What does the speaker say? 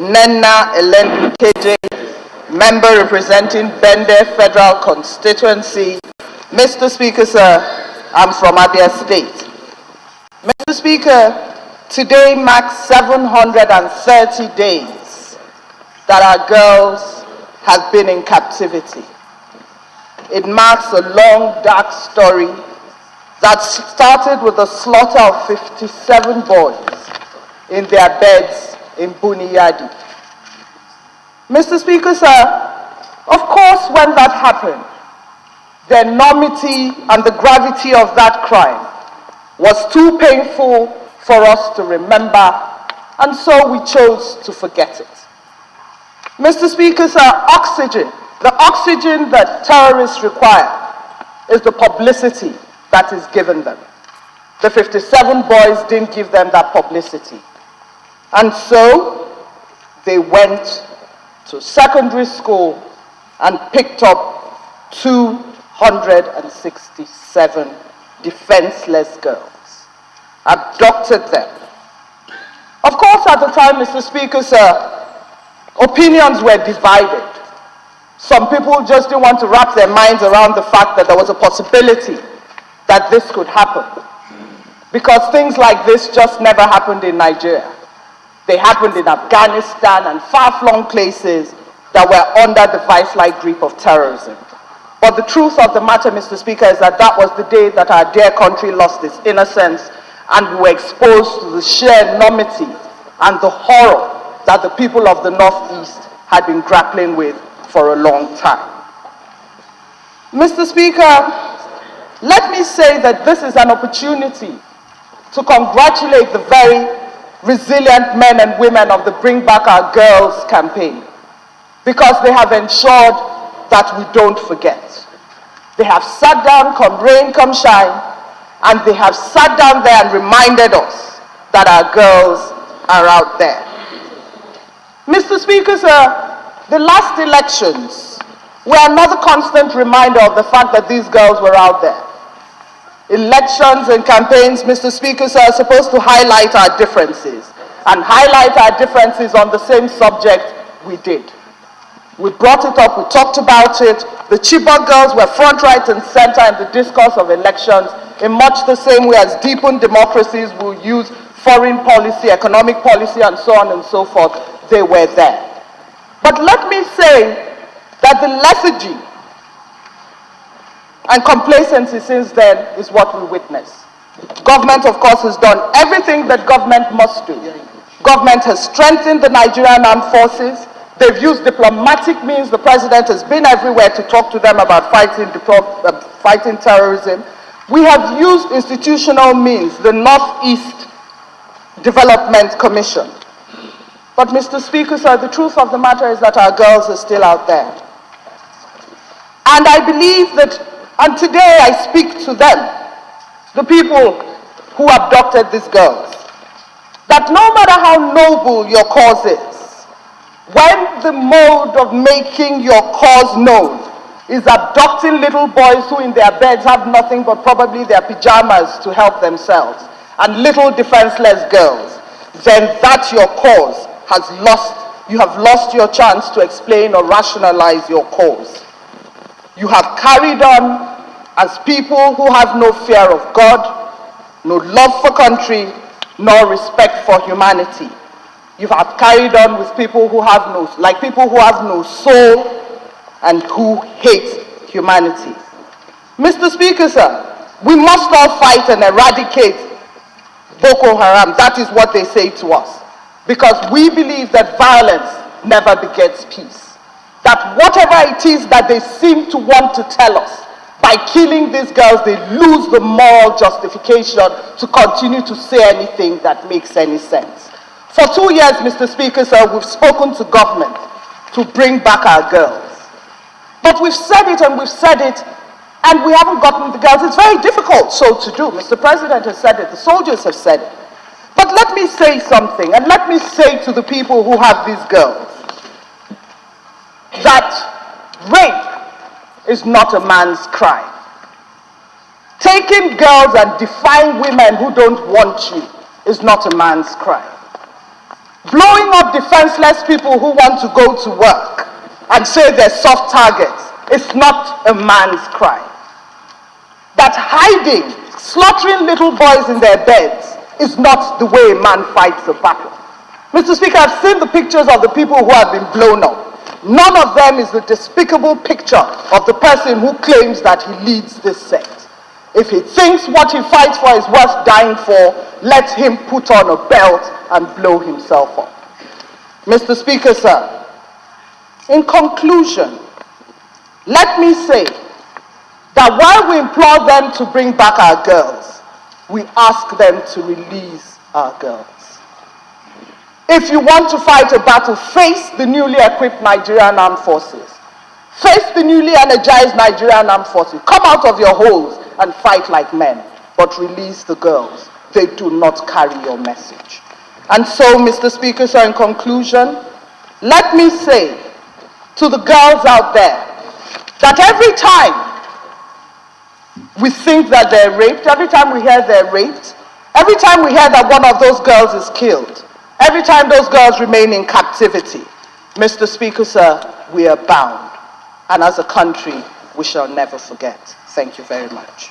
Nnenna Elendu Ukeje, member representing Bende Federal Constituency. Mr. Speaker, sir, I'm from Abia State. Mr. Speaker, today marks 730 days that our girls have been in captivity. It marks a long, dark story that started with the slaughter of 57 boys in their beds in Buniyadi. Mr. Speaker, sir, of course, when that happened, the enormity and the gravity of that crime was too painful for us to remember, and so we chose to forget it. Mr. Speaker, sir, the oxygen that terrorists require is the publicity that is given them. The 57 boys didn't give them that publicity. And so they went to secondary school and picked up 267 defenseless girls, abducted them. Of course, at the time, Mr. Speaker, sir, opinions were divided. Some people just didn't want to wrap their minds around the fact that there was a possibility that this could happen, because things like this just never happened in Nigeria. They happened in Afghanistan and far-flung places that were under the vice-like grip of terrorism. But the truth of the matter, Mr. Speaker, is that that was the day that our dear country lost its innocence, and we were exposed to the sheer enormity and the horror that the people of the Northeast had been grappling with for a long time. Mr. Speaker, let me say that this is an opportunity to congratulate the very resilient men and women of the Bring Back Our Girls campaign, because they have ensured that we don't forget. They have sat down, come rain, come shine, and they have sat down there and reminded us that our girls are out there. Mr. Speaker, sir, the last elections were another constant reminder of the fact that these girls were out there. Elections and campaigns, Mr. Speaker, sir, are supposed to highlight our differences, and highlight our differences on the same subject we did. We brought it up, we talked about it. The Chibok girls were front, right, and center in the discourse of elections, in much the same way as deepened democracies will use foreign policy, economic policy, and so on and so forth. They were there. But let me say that the lethargy and complacency since then is what we witness. Government, of course, has done everything that government must do. Government has strengthened the Nigerian armed forces. They've used diplomatic means. The president has been everywhere to talk to them about fighting terrorism. We have used institutional means, the Northeast Development Commission. But, Mr. Speaker, sir, the truth of the matter is that our girls are still out there. And I believe that, and today I speak to them, the people who abducted these girls, that no matter how noble your cause is, when the mode of making your cause known is abducting little boys who in their beds have nothing but probably their pajamas to help themselves, and little defenseless girls, then that your cause has lost, you have lost your chance to explain or rationalize your cause. You have carried on as people who have no fear of God, no love for country, nor respect for humanity. You have carried on with people who have no soul and who hate humanity. Mr. Speaker, sir, we must all fight and eradicate Boko Haram. That is what they say to us. Because we believe that violence never begets peace. That whatever it is that they seem to want to tell us, by killing these girls, they lose the moral justification to continue to say anything that makes any sense. For 2 years, Mr. Speaker, sir, we've spoken to government to bring back our girls. But we've said it and we've said it, and we haven't gotten the girls. It's very difficult so to do. Mr. President has said it, the soldiers have said it. But let me say something, and let me say to the people who have these girls, that rape is not a man's crime. Taking girls and defying women who don't want you is not a man's crime. blowing up defenseless people who want to go to work and say they're soft targets is not a man's crime. That hiding, slaughtering little boys in their beds is not the way a man fights a battle. Mr. Speaker, I've seen the pictures of the people who have been blown up. None of them is the despicable picture of the person who claims that he leads this sect. If he thinks what he fights for is worth dying for, let him put on a belt and blow himself up. Mr. Speaker, sir, in conclusion, let me say that while we implore them to bring back our girls, we ask them to release our girls. If you want to fight a battle, face the newly equipped Nigerian Armed Forces. Face the newly energized Nigerian Armed Forces. Come out of your holes and fight like men, but release the girls. They do not carry your message. And so, Mr. Speaker, sir, in conclusion, let me say to the girls out there that every time we think that they're raped, every time we hear they're raped, every time we hear that one of those girls is killed, every time those girls remain in captivity, Mr. Speaker, sir, we are bound. And as a country, we shall never forget. Thank you very much.